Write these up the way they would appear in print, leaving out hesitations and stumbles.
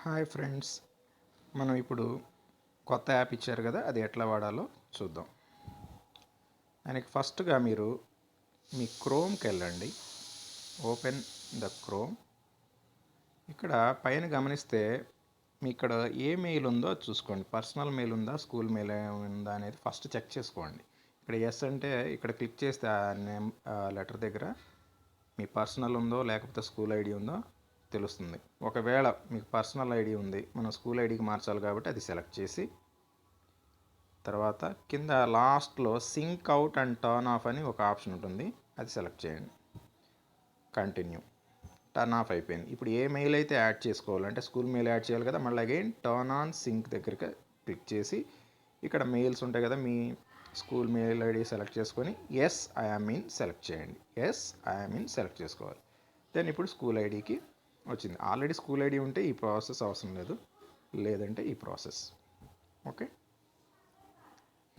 Hi friends, మనం ఇప్పుడు కొత్త యాప్ ఇచ్చారు కదా, అది ఎట్లా వాడాలో చూద్దాం. దానికి ఫస్ట్గా మీరు మీ క్రోమ్కి వెళ్ళండి. Open the chrome. ఇక్కడ పైన గమనిస్తే మీ ఇక్కడ ఏ మెయిల్ ఉందో అది చూసుకోండి. పర్సనల్ మెయిల్ ఉందా, స్కూల్ మెయిల్ ఉందా అనేది ఫస్ట్ చెక్ చేసుకోండి. ఇక్కడ ఎస్ అంటే ఇక్కడ క్లిక్ చేస్తే ఆ నేమ్ లెటర్ దగ్గర మీ పర్సనల్ ఉందో లేకపోతే స్కూల్ ఐడి ఉందో తెలుస్తుంది. ఒకవేళ మీకు పర్సనల్ ఐడి ఉంది, మనం స్కూల్ ఐడికి మార్చాలి కాబట్టి అది సెలెక్ట్ చేసి తర్వాత కింద లాస్ట్లో sync out and turn off అని ఒక ఆప్షన్ ఉంటుంది, అది సెలెక్ట్ చేయండి. కంటిన్యూ. టర్న్ ఆఫ్ అయిపోయింది. ఇప్పుడు ఏ మెయిల్ అయితే యాడ్ చేసుకోవాలంటే స్కూల్ మెయిల్ యాడ్ చేయాలి కదా, మళ్ళీ అగైన్ టర్న్ ఆన్ సింక్ దగ్గరికి క్లిక్ చేసి ఇక్కడ మెయిల్స్ ఉంటాయి కదా, మీ స్కూల్ మెయిల్ ఐడి సెలెక్ట్ చేసుకొని ఎస్ ఐఎమ్ ఇన్ సెలెక్ట్ చేయండి. ఎస్ ఐఎమ్ ఇన్ సెలెక్ట్ చేసుకోవాలి. దెన్ ఇప్పుడు స్కూల్ ఐడికి వచ్చింది. ఆల్రెడీ స్కూల్ ఐడి ఉంటే ఈ ప్రాసెస్ అవసరం లేదు, లేదంటే ఈ ప్రాసెస్. ఓకే,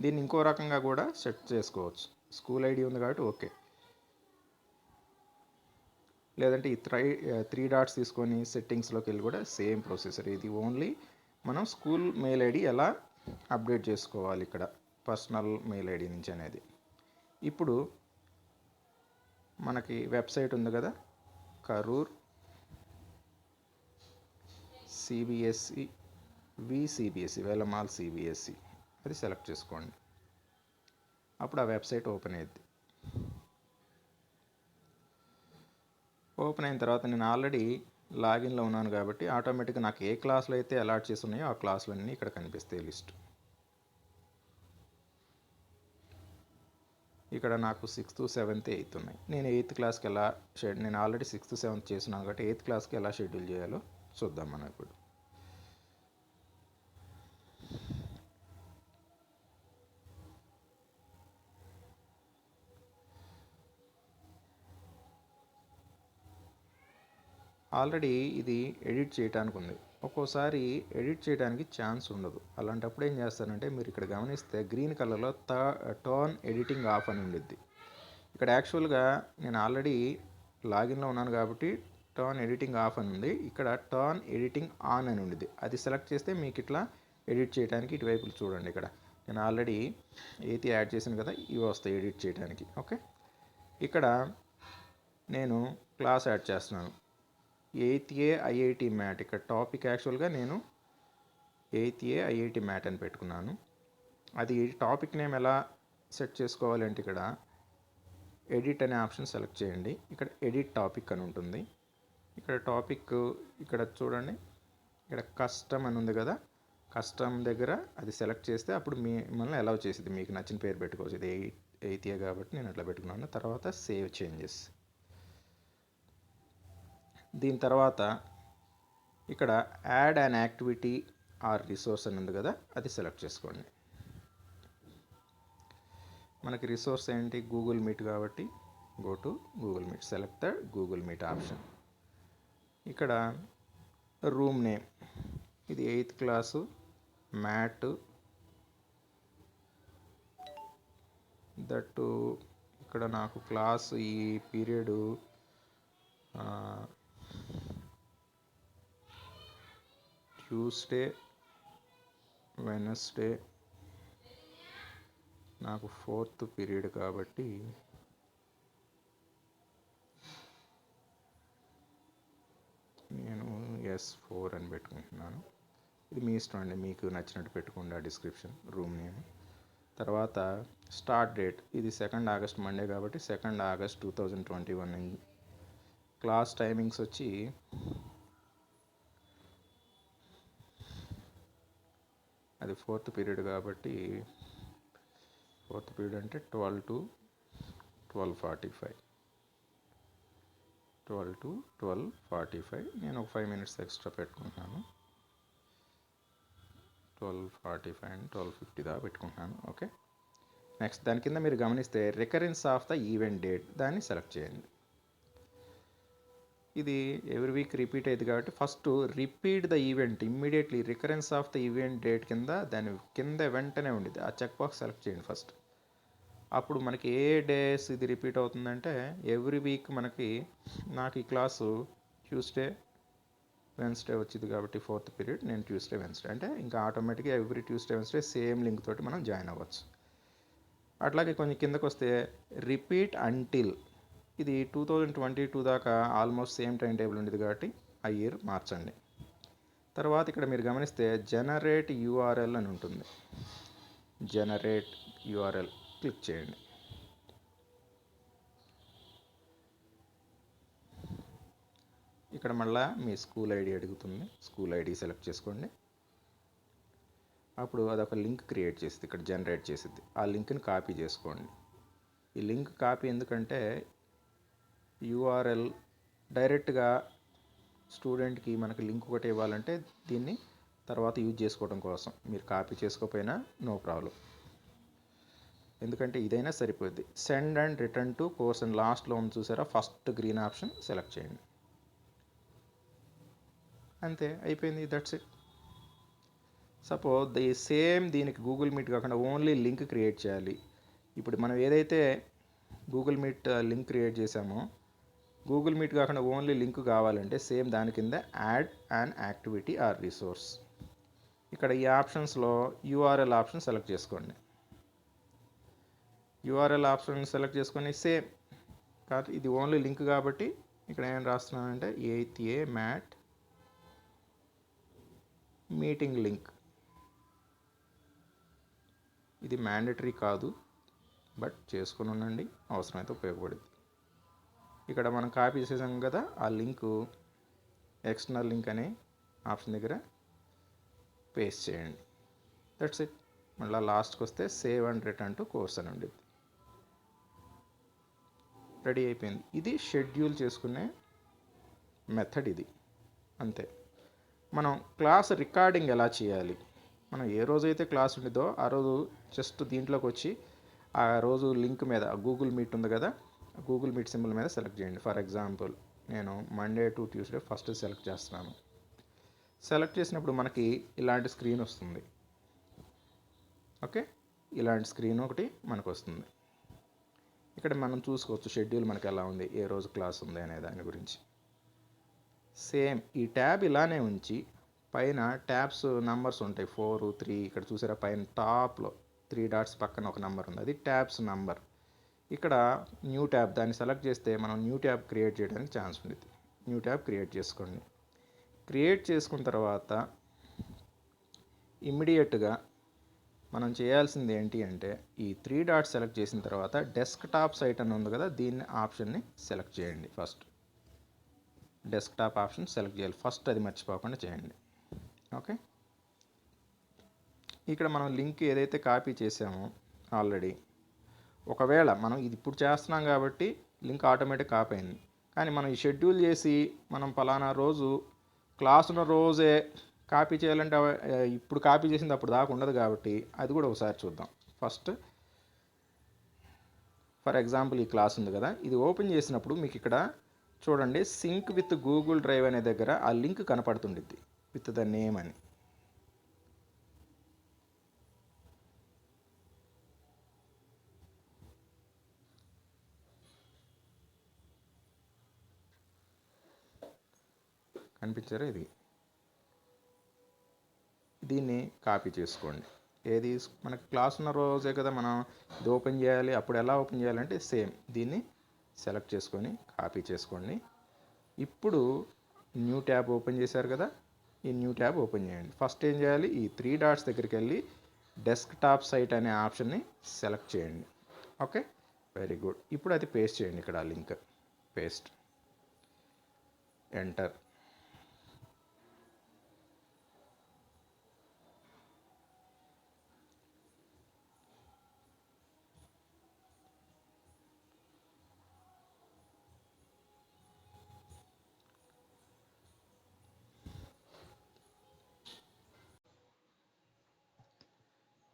దీన్ని ఇంకో రకంగా కూడా సెట్ చేసుకోవచ్చు. స్కూల్ ఐడి ఉంది కాబట్టి ఓకే, లేదంటే ఈ త్రీ డాట్స్ తీసుకొని సెట్టింగ్స్లోకి వెళ్ళి కూడా సేమ్ ప్రొసీజర్. ఇది ఓన్లీ మనం స్కూల్ మెయిల్ ఐడి ఎలా అప్డేట్ చేసుకోవాలి ఇక్కడ పర్సనల్ మెయిల్ ఐడి నుంచి అనేది. ఇప్పుడు మనకి వెబ్సైట్ ఉంది కదా, కరూర్ సిబిఎస్ఈ విసిబిఎస్ఈ వేలమాల్ సిబిఎస్ఈ అది సెలెక్ట్ చేసుకోండి. అప్పుడు ఆ వెబ్సైట్ ఓపెన్ అయ్యింది. ఓపెన్ అయిన తర్వాత నేను ఆల్రెడీ లాగిన్లో ఉన్నాను కాబట్టి ఆటోమేటిక్గా నాకు ఏ క్లాసులు అయితే అలాట్ చేసి ఉన్నాయో ఆ క్లాసులన్నీ ఇక్కడ కనిపిస్తాయి లిస్ట్. ఇక్కడ నాకు 6th 7th 8th ఉన్నాయి. నేను 8th క్లాస్కి ఎలా నేను ఆల్రెడీ 6th 7th చేస్తున్నాను కాబట్టి 8th క్లాస్కి ఎలా షెడ్యూల్ చేయాలో చూద్దాం మనం ఇప్పుడు. ఆల్రెడీ ఇది ఎడిట్ చేయడానికి ఉంది. ఒక్కోసారి ఎడిట్ చేయడానికి ఛాన్స్ ఉండదు. అలాంటప్పుడు ఏం చేస్తానంటే మీరు ఇక్కడ గమనిస్తే గ్రీన్ కలర్లో టర్న్ ఎడిటింగ్ ఆఫ్ అని ఉండిద్ది. ఇక్కడ యాక్చువల్గా నేను ఆల్రెడీ లాగిన్లో ఉన్నాను కాబట్టి టర్న్ ఎడిటింగ్ ఆఫ్ అని ఉంది. ఇక్కడ టర్న్ ఎడిటింగ్ ఆన్ అని ఉండిద్ది. అది సెలెక్ట్ చేస్తే మీకు ఇట్లా ఎడిట్ చేయడానికి ఇటువైపు చూడండి. ఇక్కడ నేను ఆల్రెడీ ఏతి యాడ్ చేశాను కదా, ఇవి వస్తాయి ఎడిట్ చేయడానికి. ఓకే, ఇక్కడ నేను క్లాస్ యాడ్ చేస్తున్నాను. 8th A IIT math. ఇక్కడ టాపిక్ యాక్చువల్గా నేను 8th A IIT మ్యాట్ అని పెట్టుకున్నాను. అది టాపిక్ నేమ్ ఎలా సెట్ చేసుకోవాలి అంటే ఇక్కడ ఎడిట్ అనే ఆప్షన్ సెలెక్ట్ చేయండి. ఇక్కడ ఎడిట్ టాపిక్ అని ఉంటుంది. ఇక్కడ టాపిక్ ఇక్కడ చూడండి, ఇక్కడ కస్టమ్ అని ఉంది కదా, కస్టమ్ దగ్గర అది సెలెక్ట్ చేస్తే అప్పుడు మిమ్మల్ని అలౌ చేసేది, మీకు నచ్చిన పేరు పెట్టుకోవచ్చు. ఇది 8th A కాబట్టి నేను అట్లా పెట్టుకున్నాను. తర్వాత సేవ్ చేంజెస్. దీని తర్వాత ఇక్కడ add an activity or resource అని ఉంది కదా, అది సెలెక్ట్ చేసుకోండి. మనకి రిసోర్స్ ఏంటి, గూగుల్ మీట్ కాబట్టి go to Google meet. Select the Google meet option. ఇక్కడ రూమ్ నేమ్ ఇది 8th క్లాసు మ్యాట్. దట్టు ఇక్కడ నాకు క్లాస్ ఈ పీరియడు ట్యూస్డే వెనస్డే నాకు 4th పీరియడ్ కాబట్టి నేను S4 అని పెట్టుకుంటున్నాను. ఇది మీ ఇష్టం అండి, మీకు నచ్చినట్టు పెట్టుకోండి ఆ డిస్క్రిప్షన్. Room name. తర్వాత స్టార్ట్ డేట్ ఇది 2nd August మండే కాబట్టి 2nd August 2021. క్లాస్ టైమింగ్స్ వచ్చి అది 4th పీరియడ్ కాబట్టి 4th పీరియడ్ అంటే 12 to 12:45. 12 to 12:45. నేను ఒక 5 minutes ఎక్స్ట్రా పెట్టుకుంటున్నాను. 12:45 అండ్ 12:50 దాకా పెట్టుకుంటున్నాను. ఓకే, నెక్స్ట్ దాని కింద మీరు గమనిస్తే recurrence of the event date, దాన్ని సెలెక్ట్ చేయండి. ఇది ఎవ్రీ వీక్ రిపీట్ అయ్యింది కాబట్టి first repeat the event immediately. Recurrence of the event date కింద దాని కింద వెంటనే ఉండిద్ది, ఆ చెక్ బాక్స్ సెలెక్ట్ చేయండి ఫస్ట్. అప్పుడు మనకి ఏ డేస్ ఇది రిపీట్ అవుతుందంటే ఎవ్రీ వీక్ మనకి నాకు ఈ క్లాసు ట్యూస్డే వెన్స్డే వచ్చింది కాబట్టి 4th పీరియడ్ నేను ట్యూస్డే వెన్స్డే అంటే ఇంకా ఆటోమేటిక్గా every Tuesday Wednesday same link తోటి మనం జాయిన్ అవ్వచ్చు. అట్లాగే కొంచెం కిందకు వస్తే రిపీట్ అంటిల్, ఇది 2022 దాకా ఆల్మోస్ట్ సేమ్ టైం టేబుల్ ఉండేది కాబట్టి ఆ ఇయర్ మార్చండి. తర్వాత ఇక్కడ మీరు గమనిస్తే జనరేట్ యూఆర్ఎల్ అని ఉంటుంది. జనరేట్ యూఆర్ఎల్ క్లిక్ చేయండి. ఇక్కడ మళ్ళీ మీ స్కూల్ ఐడి అడుగుతుంది. స్కూల్ ఐడి సెలెక్ట్ చేసుకోండి. అప్పుడు అదొక లింక్ క్రియేట్ చేస్తుంది, ఇక్కడ జనరేట్ చేసిద్ది. ఆ లింక్ని కాపీ చేసుకోండి. ఈ లింక్ కాపీ ఎందుకంటే యూఆర్ఎల్ డైరెక్ట్గా స్టూడెంట్కి మనకి లింక్ ఒకటి ఇవ్వాలంటే దీన్ని తర్వాత యూజ్ చేసుకోవడం కోసం. మీరు కాపీ చేసుకోకపోయినా నో ప్రాబ్లం, ఎందుకంటే ఇదైనా సరిపోద్ది. Send and return to course అని లాస్ట్లో ఉంది చూసారా, ఫస్ట్ గ్రీన్ ఆప్షన్ సెలెక్ట్ చేయండి. అంతే, అయిపోయింది. That's it. సపోజ్ దీనికి గూగుల్ మీట్ కాకుండా ఓన్లీ లింక్ క్రియేట్ చేయాలి. ఇప్పుడు మనం ఏదైతే గూగుల్ మీట్ లింక్ క్రియేట్ చేసామో, గూగుల్ మీట్ కాకుండా ఓన్లీ లింక్ కావాలంటే సేమ్ దాని కింద add an activity or resource. ఇక్కడ ఈ ఆప్షన్స్లో యూఆర్ఎల్ ఆప్షన్ సెలెక్ట్ చేసుకోండి. యూఆర్ఎల్ ఆప్షన్ సెలెక్ట్ చేసుకొని సేమ్ కాదు, ఇది ఓన్లీ లింక్ కాబట్టి ఇక్కడ ఏం రాస్తున్నానంటే 8th A math meeting link. ఇది మ్యాండేటరీ కాదు, బట్ చేసుకుని ఉండండి, అవసరమైతే ఉపయోగపడుద్ది. ఇక్కడ మనం కాపీ చేసాం కదా, ఆ లింకు ఎక్స్టర్నల్ లింక్ అనే ఆప్షన్ దగ్గర పేస్ట్ చేయండి. That's it. మళ్ళీ లాస్ట్కి వస్తే save and return to course అని ఉండేది. రెడీ అయిపోయింది. ఇది షెడ్యూల్ చేసుకునే మెథడ్ ఇది, అంతే. మనం క్లాస్ రికార్డింగ్ ఎలా చేయాలి, మనం ఏ రోజైతే క్లాస్ ఉండిద్దో ఆ రోజు జస్ట్ దీంట్లోకి వచ్చి ఆ రోజు లింక్ మీద గూగుల్ మీట్ ఉంది కదా, గూగుల్ మీట్ సింబల్ మీద సెలెక్ట్ చేయండి. ఫర్ ఎగ్జాంపుల్ నేను Monday to Tuesday first select చేస్తున్నాను. సెలెక్ట్ చేసినప్పుడు మనకి ఇలాంటి స్క్రీన్ వస్తుంది. ఓకే, ఇలాంటి స్క్రీన్ ఒకటి మనకు వస్తుంది. ఇక్కడ మనం చూసుకోవచ్చు షెడ్యూల్ మనకి ఎలా ఉంది, ఏ రోజు క్లాస్ ఉంది అనే దాని గురించి. సేమ్ ఈ ట్యాబ్ ఇలానే ఉంచి పైన ట్యాబ్స్ నంబర్స్ ఉంటాయి 4, 3. ఇక్కడ చూసారా పైన టాప్లో 3 డాట్స్ పక్కన ఒక నెంబర్ ఉంది, అది ట్యాబ్స్ నంబర్. ఇక్కడ న్యూ ట్యాబ్ దాన్ని సెలెక్ట్ చేస్తే మనం న్యూ ట్యాబ్ క్రియేట్ చేయడానికి ఛాన్స్ ఉంటుంది. న్యూ ట్యాబ్ క్రియేట్ చేసుకోండి. క్రియేట్ చేసుకున్న తర్వాత ఇమ్మీడియట్గా మనం చేయాల్సింది ఏంటి అంటే ఈ 3 డాట్స్ సెలెక్ట్ చేసిన తర్వాత డెస్క్టాప్ సైట్ అని ఉంది కదా, దీన్ని ఆప్షన్ని సెలెక్ట్ చేయండి. ఫస్ట్ డెస్క్టాప్ ఆప్షన్ సెలెక్ట్ చేయాలి ఫస్ట్, అది మర్చిపోకుండా చేయండి. ఓకే, ఇక్కడ మనం లింక్ ఏదైతే కాపీ చేసామో ఆల్రెడీ, ఒకవేళ మనం ఇది ఇప్పుడు చేస్తున్నాం కాబట్టి లింక్ ఆటోమేటిక్ కాపీ అయింది. కానీ మనం ఈ షెడ్యూల్ చేసి మనం పలానా రోజు క్లాస్ ఉన్న రోజే కాపీ చేయాలంటే ఇప్పుడు కాపీ చేసింది అప్పుడు దాకా ఉండదు కాబట్టి అది కూడా ఒకసారి చూద్దాం. ఫస్ట్ ఫర్ ఎగ్జాంపుల్ ఈ క్లాస్ ఉంది కదా, ఇది ఓపెన్ చేసినప్పుడు మీకు ఇక్కడ చూడండి సింక్ విత్ గూగుల్ డ్రైవ్ అనే దగ్గర ఆ లింక్ కనపడుతుండిద్ది విత్ ద నేమ్ అని. కనిపించారా? ఇది దీన్ని కాపీ చేసుకోండి. ఏది మనకి క్లాస్ ఉన్న రోజే కదా మనం ఇది ఓపెన్ చేయాలి, అప్పుడు ఎలా ఓపెన్ చేయాలంటే సేమ్ దీన్ని సెలెక్ట్ చేసుకొని కాపీ చేసుకోండి. ఇప్పుడు న్యూ ట్యాబ్ ఓపెన్ చేశారు కదా, ఈ న్యూ ట్యాబ్ ఓపెన్ చేయండి. ఫస్ట్ ఏం చేయాలి, ఈ 3 డాట్స్ దగ్గరికి వెళ్ళి డెస్క్టాప్ సైట్ అనే ఆప్షన్ని సెలెక్ట్ చేయండి. Okay, very good. ఇప్పుడు అది పేస్ట్ చేయండి. ఇక్కడ link paste, enter.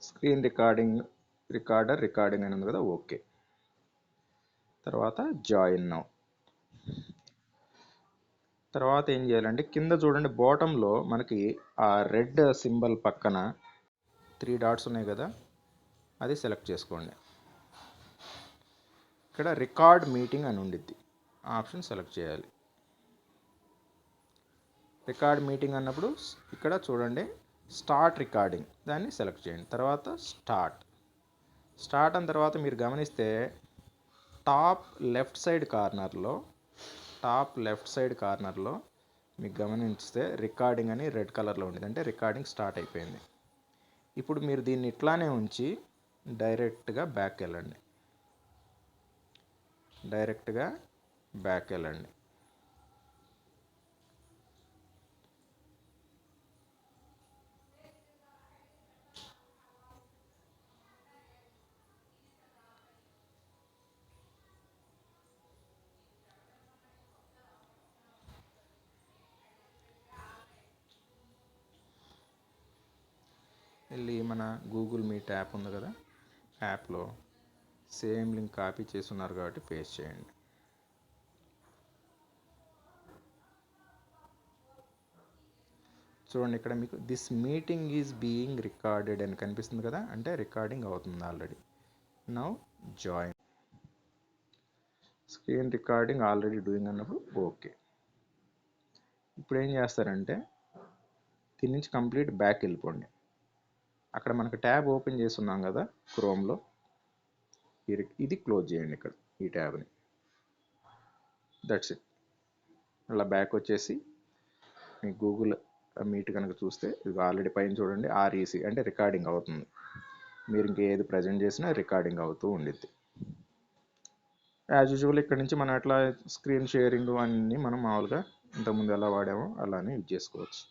Screen recording అని ఉంది కదా, ఓకే. తర్వాత జాయిన్ నౌ. తర్వాత ఏం చేయాలంటే కింద చూడండి బాటంలో మనకి ఆ రెడ్ సింబల్ పక్కన 3 డాట్స్ ఉన్నాయి కదా, అది సెలెక్ట్ చేసుకోండి. ఇక్కడ రికార్డ్ మీటింగ్ అని ఉండిద్ది, ఆప్షన్ సెలెక్ట్ చేయాలి. రికార్డ్ మీటింగ్ అన్నప్పుడు ఇక్కడ చూడండి స్టార్ట్ రికార్డింగ్, దాన్ని సెలెక్ట్ చేయండి. తర్వాత స్టార్ట్ అన్న తర్వాత మీరు గమనిస్తే టాప్ లెఫ్ట్ సైడ్ కార్నర్లో మీకు గమనిస్తే రికార్డింగ్ అని రెడ్ కలర్లో ఉండేది, అంటే రికార్డింగ్ స్టార్ట్ అయిపోయింది. ఇప్పుడు మీరు దీన్ని ఇట్లానే ఉంచి డైరెక్ట్గా బ్యాక్ వెళ్ళండి. వెళ్ళి మన గూగుల్ మీట్ యాప్ ఉంది కదా, యాప్లో సేమ్ లింక్ కాపీ చేస్తున్నారు కాబట్టి పేస్ట్ చేయండి. చూడండి ఇక్కడ మీకు this meeting is being recorded అని కనిపిస్తుంది కదా, అంటే రికార్డింగ్ అవుతుంది already. Now join. Screen recording already doing అన్నప్పుడు ఓకే. ఇప్పుడు ఏం చేస్తారంటే దీని నుంచి కంప్లీట్ బ్యాక్ వెళ్ళిపోండి. అక్కడ మనకు ట్యాబ్ ఓపెన్ చేస్తున్నాం కదా క్రోమ్లో, ఇది క్లోజ్ చేయండి ఇక్కడ ఈ ట్యాబ్ని. That's it. అలా బ్యాక్ వచ్చేసి మీ గూగుల్ మీట్ కనుక చూస్తే ఇది ఆల్రెడీ పైన చూడండి REC అంటే రికార్డింగ్ అవుతుంది. మీరు ఇంకేది ప్రజెంట్ చేసినా రికార్డింగ్ అవుతూ ఉండిద్ది. యాజ్ యూజువల్ ఇక్కడ నుంచి మనం అట్లా స్క్రీన్ షేరింగ్ అన్నీ మనం మామూలుగా ఇంతకుముందు ఎలా వాడామో అలానే యూజ్ చేసుకోవచ్చు.